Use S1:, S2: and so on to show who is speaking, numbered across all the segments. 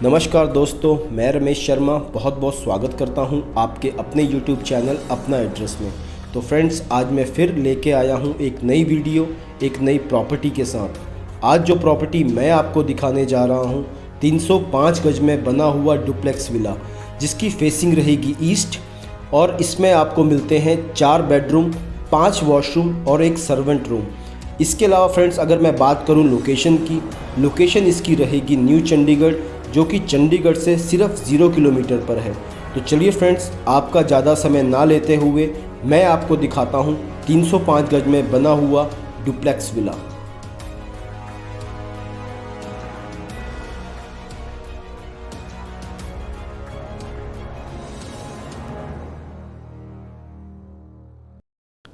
S1: नमस्कार दोस्तों, मैं रमेश शर्मा बहुत बहुत स्वागत करता हूं आपके अपने YouTube चैनल अपना एड्रेस में। तो फ्रेंड्स, आज मैं फिर लेके आया हूं एक नई वीडियो, एक नई प्रॉपर्टी के साथ। आज जो प्रॉपर्टी मैं आपको दिखाने जा रहा हूं 305 गज में बना हुआ डुप्लेक्स विला, जिसकी फेसिंग रहेगी ईस्ट, और इसमें आपको मिलते हैं 4 बेडरूम, 5 वॉशरूम और एक सर्वेंट रूम। इसके अलावा फ्रेंड्स, अगर मैं बात करूं लोकेशन की, लोकेशन इसकी रहेगी न्यू चंडीगढ़, जो कि चंडीगढ़ से सिर्फ 0 किलोमीटर पर है। तो चलिए फ्रेंड्स, आपका ज़्यादा समय ना लेते हुए मैं आपको दिखाता हूं 305 गज में बना हुआ डुप्लेक्स विला।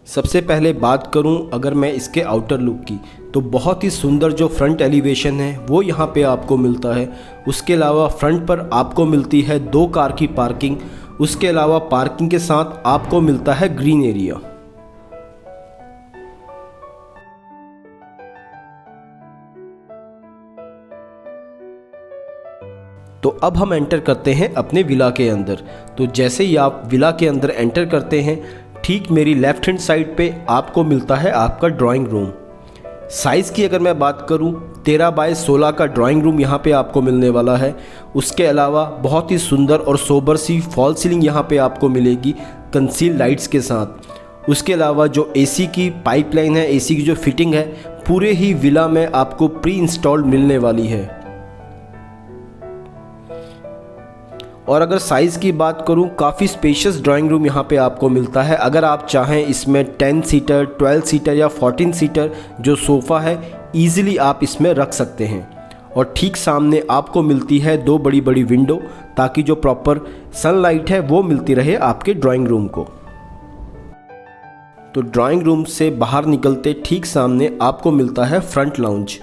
S1: सबसे पहले बात करूं अगर मैं इसके आउटर लुक की, तो बहुत ही सुंदर जो फ्रंट एलिवेशन है वो यहाँ पे आपको मिलता है। उसके अलावा फ्रंट पर आपको मिलती है 2 कार की पार्किंग। उसके अलावा पार्किंग के साथ आपको मिलता है ग्रीन एरिया। तो अब हम एंटर करते हैं अपने विला के अंदर। तो जैसे ही आप विला के अंदर एंटर करते हैं, ठीक मेरी लेफ्ट हैंड साइड पे आपको मिलता है आपका ड्राइंग रूम। साइज़ की अगर मैं बात करूं, 13 बाय 16 का ड्राइंग रूम यहाँ पे आपको मिलने वाला है। उसके अलावा बहुत ही सुंदर और सोबर सी फॉल सीलिंग यहाँ पे आपको मिलेगी कंसील लाइट्स के साथ। उसके अलावा जो एसी की पाइपलाइन है, एसी की जो फिटिंग है, पूरे ही विला में आपको प्री इंस्टॉल्ड मिलने वाली है। और अगर साइज़ की बात करूं, काफ़ी स्पेशियस ड्राइंग रूम यहाँ पे आपको मिलता है। अगर आप चाहें इसमें 10 सीटर, 12 सीटर या 14 सीटर जो सोफ़ा है, ईज़िली आप इसमें रख सकते हैं। और ठीक सामने आपको मिलती है 2 बड़ी बड़ी विंडो, ताकि जो प्रॉपर सनलाइट है वो मिलती रहे आपके ड्राइंग रूम को। तो ड्राइंग रूम से बाहर निकलते ठीक सामने आपको मिलता है फ्रंट लाउंज,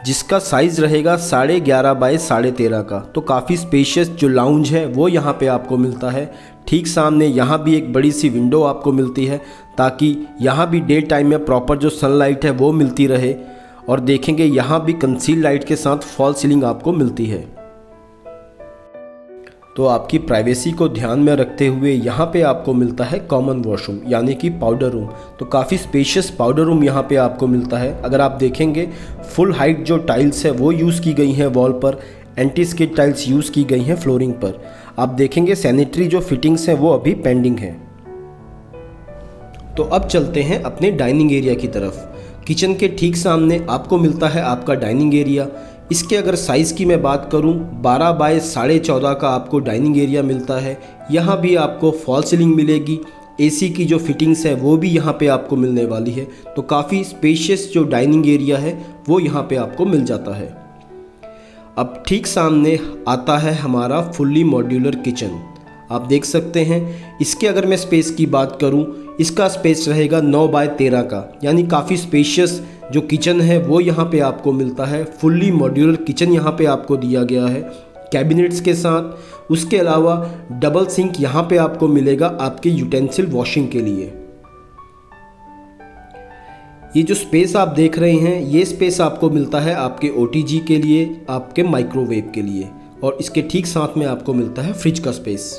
S1: जिसका साइज़ रहेगा 11.5 बाय 13.5 का। तो काफ़ी स्पेशियस जो लाउंज है वो यहाँ पे आपको मिलता है। ठीक सामने यहाँ भी एक बड़ी सी विंडो आपको मिलती है, ताकि यहाँ भी डे टाइम में प्रॉपर जो सनलाइट है वो मिलती रहे। और देखेंगे यहाँ भी कंसील लाइट के साथ फॉल सीलिंग आपको मिलती है। तो आपकी प्राइवेसी को ध्यान में रखते हुए यहाँ पे आपको मिलता है कॉमन वॉशरूम, यानी कि पाउडर रूम। तो काफ़ी स्पेशियस पाउडर रूम यहाँ पे आपको मिलता है। अगर आप देखेंगे, फुल हाइट जो टाइल्स है वो यूज़ की गई हैं वॉल पर, एंटी स्किड टाइल्स यूज़ की गई हैं फ्लोरिंग पर। आप देखेंगे सैनिटरी जो फिटिंग्स हैं वो अभी पेंडिंग है। तो अब चलते हैं अपने डाइनिंग एरिया की तरफ। किचन के ठीक सामने आपको मिलता है आपका डाइनिंग एरिया। इसके अगर साइज़ की मैं बात करूं, 12 बाय 14.5 का आपको डाइनिंग एरिया मिलता है। यहाँ भी आपको फॉल सीलिंग मिलेगी, एसी की जो फिटिंग्स है वो भी यहाँ पे आपको मिलने वाली है। तो काफ़ी स्पेशियस जो डाइनिंग एरिया है वो यहाँ पे आपको मिल जाता है। अब ठीक सामने आता है हमारा फुल्ली मॉड्यूलर किचन। आप देख सकते हैं, इसके अगर मैं स्पेस की बात करूं, इसका स्पेस रहेगा 9 बाय 13 का, यानी काफ़ी स्पेशियस जो किचन है वो यहाँ पे आपको मिलता है। फुल्ली मॉड्यूलर किचन यहाँ पे आपको दिया गया है कैबिनेट्स के साथ। उसके अलावा डबल सिंक यहाँ पे आपको मिलेगा आपके यूटेंसिल वॉशिंग के लिए। ये जो स्पेस आप देख रहे हैं, ये स्पेस आपको मिलता है आपके ओटीजी के लिए, आपके माइक्रोवेव के लिए, और इसके ठीक साथ में आपको मिलता है फ्रिज का स्पेस।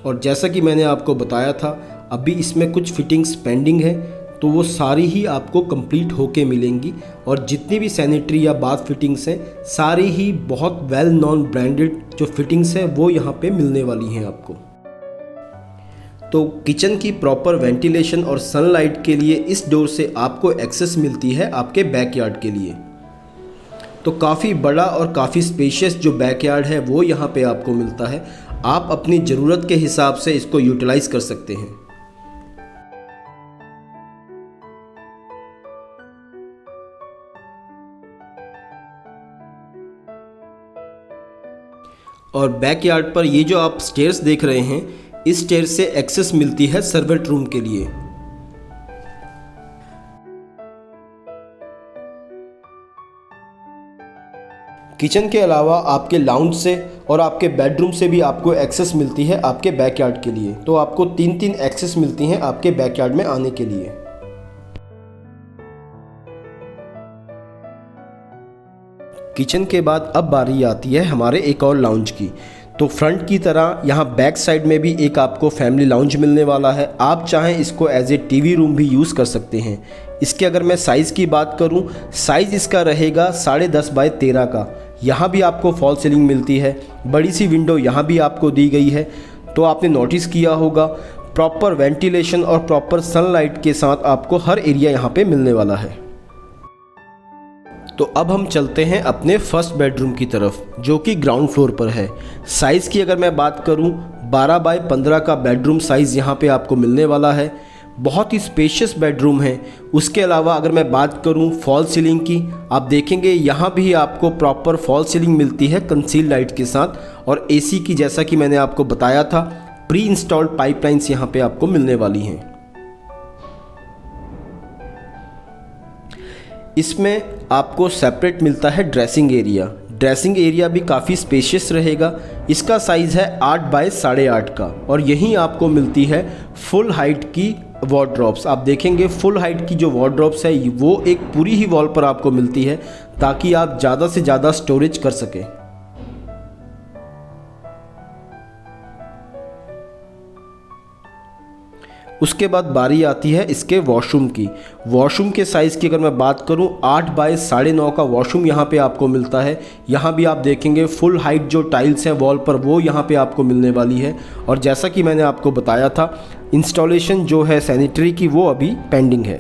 S1: और जैसा कि मैंने आपको बताया था, अभी इसमें कुछ फिटिंग्स पेंडिंग है, तो वो सारी ही आपको कंप्लीट होके मिलेंगी। और जितनी भी सैनिटरी या बाथ फिटिंग्स हैं, सारी ही बहुत वेल नॉन ब्रांडेड जो फिटिंग्स हैं वो यहाँ पे मिलने वाली हैं आपको। तो किचन की प्रॉपर वेंटिलेशन और सनलाइट के लिए इस डोर से आपको एक्सेस मिलती है आपके बैकयार्ड के लिए। तो काफ़ी बड़ा और काफ़ी स्पेशियस जो बैकयार्ड है वो यहाँ पे आपको मिलता है। आप अपनी ज़रूरत के हिसाब से इसको यूटिलाइज़ कर सकते हैं। और बैकयार्ड पर ये जो आप स्टेयर्स देख रहे हैं, इस स्टेयर से एक्सेस मिलती है सर्वेंट रूम के लिए। किचन के अलावा आपके लाउंज से और आपके बेडरूम से भी आपको एक्सेस मिलती है आपके बैकयार्ड के लिए। तो आपको 3 एक्सेस मिलती हैं आपके बैकयार्ड में आने के लिए। किचन के बाद अब बारी आती है हमारे एक और लाउंज की। तो फ्रंट की तरह यहाँ बैक साइड में भी एक आपको फैमिली लाउंज मिलने वाला है। आप चाहें इसको एज ए टीवी रूम भी यूज़ कर सकते हैं। इसके अगर मैं साइज़ की बात करूँ, साइज़ इसका रहेगा 10.5 बाय 13 का। यहाँ भी आपको फॉल सीलिंग मिलती है, बड़ी सी विंडो यहाँ भी आपको दी गई है। तो आपने नोटिस किया होगा प्रॉपर वेंटिलेशन और प्रॉपर सनलाइट के साथ आपको हर एरिया यहाँ पे मिलने वाला है। तो अब हम चलते हैं अपने फर्स्ट बेडरूम की तरफ, जो कि ग्राउंड फ्लोर पर है। साइज़ की अगर मैं बात करूं, 12 बाय 15 का बेडरूम साइज़ यहाँ पे आपको मिलने वाला है। बहुत ही स्पेशियस बेडरूम है। उसके अलावा अगर मैं बात करूं फॉल सीलिंग की, आप देखेंगे यहाँ भी आपको प्रॉपर फॉल सीलिंग मिलती है कंसील लाइट के साथ। और एसी की, जैसा कि मैंने आपको बताया था, प्री इंस्टॉल्ड पाइपलाइंस यहाँ पे आपको मिलने वाली हैं। इसमें आपको सेपरेट मिलता है ड्रेसिंग एरिया। ड्रेसिंग एरिया भी काफ़ी स्पेशियस रहेगा। इसका साइज़ है 8 बाय 8.5 का। और यहीं आपको मिलती है फुल हाइट की वार्डरोब्स। आप देखेंगे फुल हाइट की जो वार्डरोब्स है वो एक पूरी ही वॉल पर आपको मिलती है, ताकि आप ज़्यादा से ज़्यादा स्टोरेज कर सकें। उसके बाद बारी आती है इसके वॉशरूम की। वॉशरूम के साइज़ की अगर मैं बात करूं, 8 बाय 9.5 का वॉशरूम यहाँ पे आपको मिलता है। यहाँ भी आप देखेंगे फुल हाइट जो टाइल्स हैं वॉल पर वो यहाँ पे आपको मिलने वाली है। और जैसा कि मैंने आपको बताया था, इंस्टॉलेशन जो है सैनिटरी की वो अभी पेंडिंग है।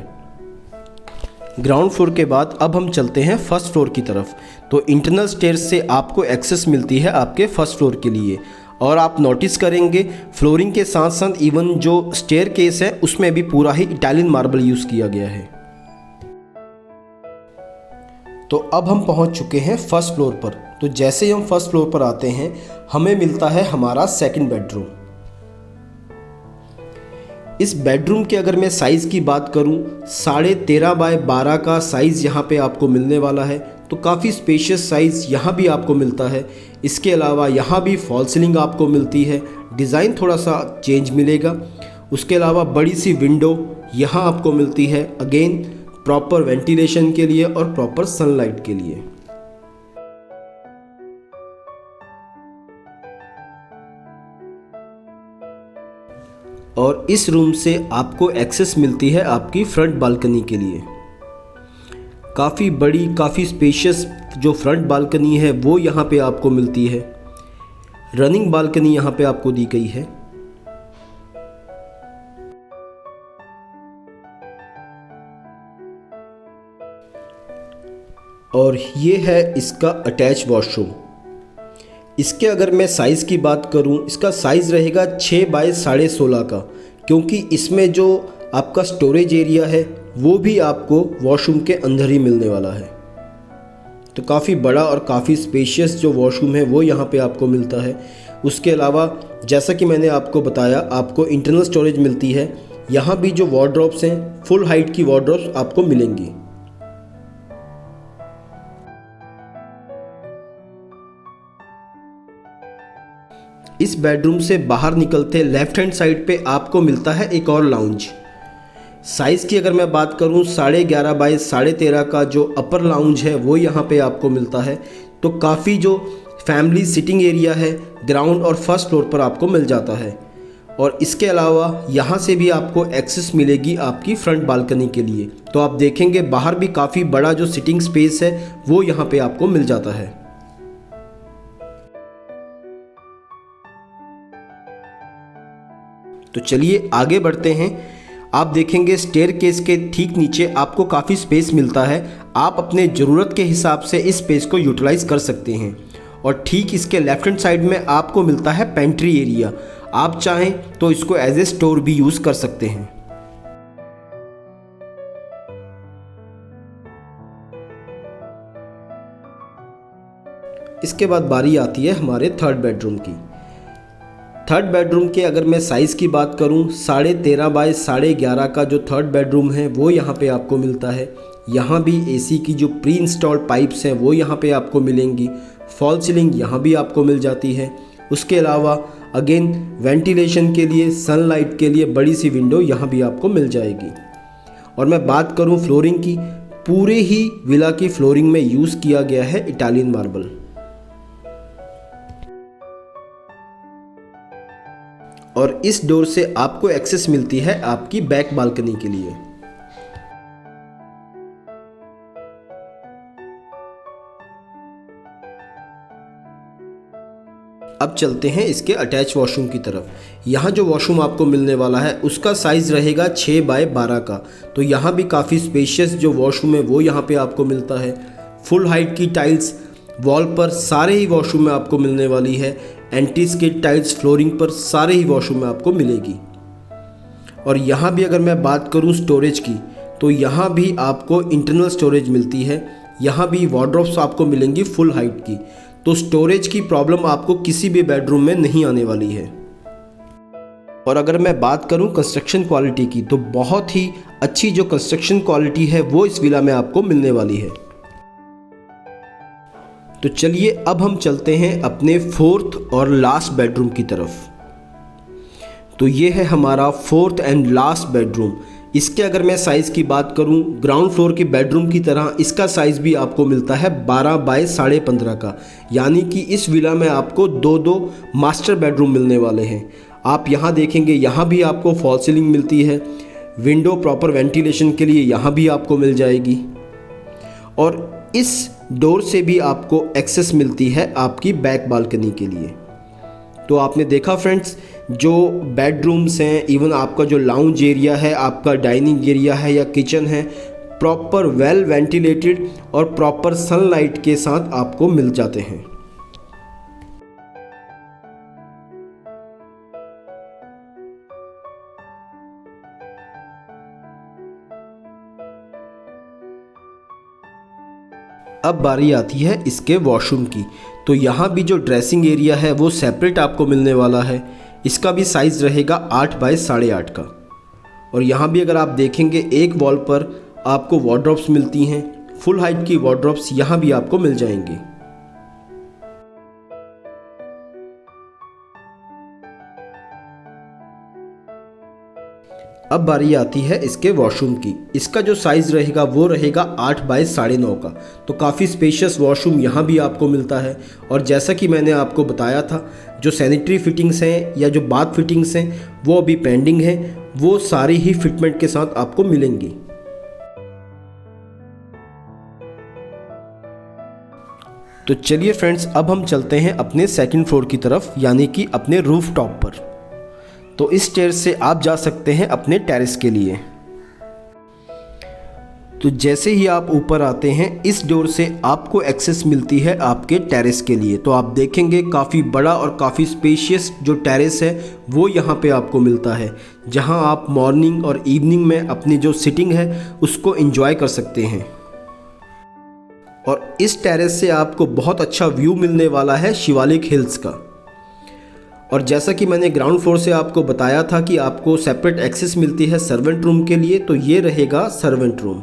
S1: ग्राउंड फ्लोर के बाद अब हम चलते हैं फर्स्ट फ्लोर की तरफ। तो इंटरनल स्टेयर्स से आपको एक्सेस मिलती है आपके फर्स्ट फ्लोर के लिए। और आप नोटिस करेंगे फ्लोरिंग के साथ साथ इवन जो स्टेयर केस है उसमें भी पूरा ही इटालियन मार्बल यूज़ किया गया है। तो अब हम पहुंच चुके हैं फर्स्ट फ्लोर पर। तो जैसे ही हम फर्स्ट फ्लोर पर आते हैं, हमें मिलता है हमारा सेकंड बेडरूम। इस बेडरूम के अगर मैं साइज़ की बात करूं, 13.5 बाय 12 का साइज़ यहाँ पे आपको मिलने वाला है। तो काफ़ी स्पेशियस साइज़ यहाँ भी आपको मिलता है। इसके अलावा यहाँ भी फॉल सीलिंग आपको मिलती है, डिज़ाइन थोड़ा सा चेंज मिलेगा। उसके अलावा बड़ी सी विंडो यहाँ आपको मिलती है, अगेन प्रॉपर वेंटिलेशन के लिए और प्रॉपर सनलाइट के लिए। और इस रूम से आपको एक्सेस मिलती है आपकी फ्रंट बालकनी के लिए। काफ़ी बड़ी, काफ़ी स्पेशियस जो फ्रंट बालकनी है वो यहाँ पे आपको मिलती है। रनिंग बालकनी यहाँ पे आपको दी गई है। और ये है इसका अटैच वॉशरूम। इसके अगर मैं साइज़ की बात करूँ, इसका साइज़ रहेगा 6 बाय 16.5 का, क्योंकि इसमें जो आपका स्टोरेज एरिया है वो भी आपको वॉशरूम के अंदर ही मिलने वाला है। तो काफ़ी बड़ा और काफ़ी स्पेशियस जो वॉशरूम है वो यहाँ पे आपको मिलता है। उसके अलावा जैसा कि मैंने आपको बताया, आपको इंटरनल स्टोरेज मिलती है। यहाँ भी जो वार्डरोब्स हैं फुल हाइट की वार्डरोब्स आपको मिलेंगी। इस बेडरूम से बाहर निकलते लेफ्ट हैंड साइड पे आपको मिलता है एक और लाउंज। साइज़ की अगर मैं बात करूं, 11.5 बाय 13.5 का जो अपर लाउंज है वो यहाँ पे आपको मिलता है। तो काफ़ी जो फैमिली सिटिंग एरिया है ग्राउंड और फर्स्ट फ्लोर पर आपको मिल जाता है। और इसके अलावा यहाँ से भी आपको एक्सेस मिलेगी आपकी फ्रंट बालकनी के लिए। तो आप देखेंगे बाहर भी काफ़ी बड़ा जो सिटिंग स्पेस है वो यहाँ पे आपको मिल जाता है। तो चलिए आगे बढ़ते हैं। आप देखेंगे स्टेयरकेस के ठीक नीचे आपको काफ़ी स्पेस मिलता है। आप अपने ज़रूरत के हिसाब से इस स्पेस को यूटिलाइज़ कर सकते हैं। और ठीक इसके लेफ्ट हैंड साइड में आपको मिलता है पेंट्री एरिया। आप चाहें तो इसको एज ए स्टोर भी यूज़ कर सकते हैं। इसके बाद बारी आती है हमारे थर्ड बेडरूम की। थर्ड बेडरूम के अगर मैं साइज़ की बात करूं, 13.5 बाय 11.5 का जो थर्ड बेडरूम है वो यहाँ पे आपको मिलता है। यहाँ भी एसी की जो प्री इंस्टॉल्ड पाइप्स हैं वो यहाँ पे आपको मिलेंगी। फॉल सीलिंग यहाँ भी आपको मिल जाती है। उसके अलावा अगेन वेंटिलेशन के लिए, सनलाइट के लिए बड़ी सी विंडो यहाँ भी आपको मिल जाएगी। और मैं बात करूँ फ्लोरिंग की, पूरे ही विला की फ्लोरिंग में यूज़ किया गया है इटालियन मार्बल। और इस डोर से आपको एक्सेस मिलती है आपकी बैक बालकनी के लिए। अब चलते हैं इसके अटैच वॉशरूम की तरफ। यहाँ जो वॉशरूम आपको मिलने वाला है उसका साइज़ रहेगा 6 बाय 12 का। तो यहाँ भी काफ़ी स्पेशियस जो वॉशरूम है वो यहाँ पे आपको मिलता है। फुल हाइट की टाइल्स वॉल पर सारे ही वॉशरूम में आपको मिलने वाली है। एंटी स्किड टाइल्स फ्लोरिंग पर सारे ही वॉशरूम में आपको मिलेगी। और यहाँ भी अगर मैं बात करूँ स्टोरेज की, तो यहाँ भी आपको इंटरनल स्टोरेज मिलती है। यहाँ भी वार्डरोब्स आपको मिलेंगी फुल हाइट की। तो स्टोरेज की प्रॉब्लम आपको किसी भी बेडरूम में नहीं आने वाली है। और अगर मैं बात करूं कंस्ट्रक्शन क्वालिटी की, तो बहुत ही अच्छी जो कंस्ट्रक्शन क्वालिटी है वो इस विला में आपको मिलने वाली है। तो चलिए अब हम चलते हैं अपने फोर्थ और लास्ट बेडरूम की तरफ। तो ये है हमारा फोर्थ एंड लास्ट बेडरूम। इसके अगर मैं साइज़ की बात करूं, ग्राउंड फ्लोर की बेडरूम की तरह इसका साइज़ भी आपको मिलता है 12 बाय 15.5 का। यानी कि इस विला में आपको दो मास्टर बेडरूम मिलने वाले हैं। आप यहाँ देखेंगे, यहाँ भी आपको फॉल सीलिंग मिलती है। विंडो प्रॉपर वेंटिलेशन के लिए यहाँ भी आपको मिल जाएगी। और इस डोर से भी आपको एक्सेस मिलती है आपकी बैक बालकनी के लिए। तो आपने देखा फ्रेंड्स, जो बेडरूम्स हैं, इवन आपका जो लाउंज एरिया है, आपका डाइनिंग एरिया है या किचन है, प्रॉपर वेल वेंटिलेटेड और प्रॉपर सनलाइट के साथ आपको मिल जाते हैं। अब बारी आती है इसके वॉशरूम की। तो यहाँ भी जो ड्रेसिंग एरिया है वो सेपरेट आपको मिलने वाला है। इसका भी साइज़ रहेगा 8 बाय 8.5 का। और यहाँ भी अगर आप देखेंगे, एक वॉल पर आपको वार्डरोब्स मिलती हैं। फुल हाइट की वार्डरोब्स यहाँ भी आपको मिल जाएंगी। अब बारी आती है इसके वॉशरूम की। इसका जो साइज़ रहेगा वो रहेगा 8 बाय 9.5 का। तो काफ़ी स्पेशियस वॉशरूम यहाँ भी आपको मिलता है। और जैसा कि मैंने आपको बताया था, जो सैनिटरी फिटिंग्स हैं या जो बाथ फिटिंग्स हैं वो अभी पेंडिंग हैं, वो सारी ही फिटमेंट के साथ आपको मिलेंगी। तो चलिए फ्रेंड्स, अब हम चलते हैं अपने सेकंड फ्लोर की तरफ, यानी कि अपने रूफ टॉप पर। तो इस स्टेयर से आप जा सकते हैं अपने टेरेस के लिए। तो जैसे ही आप ऊपर आते हैं, इस डोर से आपको एक्सेस मिलती है आपके टेरेस के लिए। तो आप देखेंगे काफ़ी बड़ा और काफ़ी स्पेशियस जो टेरेस है वो यहाँ पे आपको मिलता है, जहाँ आप मॉर्निंग और इवनिंग में अपनी जो सिटिंग है उसको एंजॉय कर सकते हैं। और इस टेरेस से आपको बहुत अच्छा व्यू मिलने वाला है शिवालिक हिल्स का। और जैसा कि मैंने ग्राउंड फ्लोर से आपको बताया था कि आपको सेपरेट एक्सेस मिलती है सर्वेंट रूम के लिए, तो ये रहेगा सर्वेंट रूम।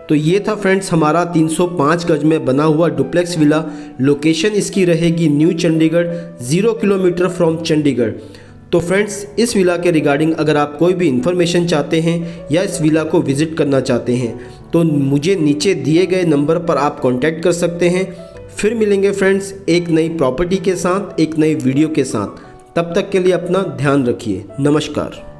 S1: तो ये था फ्रेंड्स हमारा 305 गज में बना हुआ डुप्लेक्स विला। लोकेशन इसकी रहेगी new Chandigarh, 0 kilometre from Chandigarh. तो फ्रेंड्स, इस विला के रिगार्डिंग अगर आप कोई भी इन्फॉर्मेशन चाहते हैं या इस विला को विज़िट करना चाहते हैं, तो मुझे नीचे दिए गए नंबर पर आप कॉन्टैक्ट कर सकते हैं। फिर मिलेंगे फ्रेंड्स एक नई प्रॉपर्टी के साथ, एक नई वीडियो के साथ। तब तक के लिए अपना ध्यान रखिए। नमस्कार।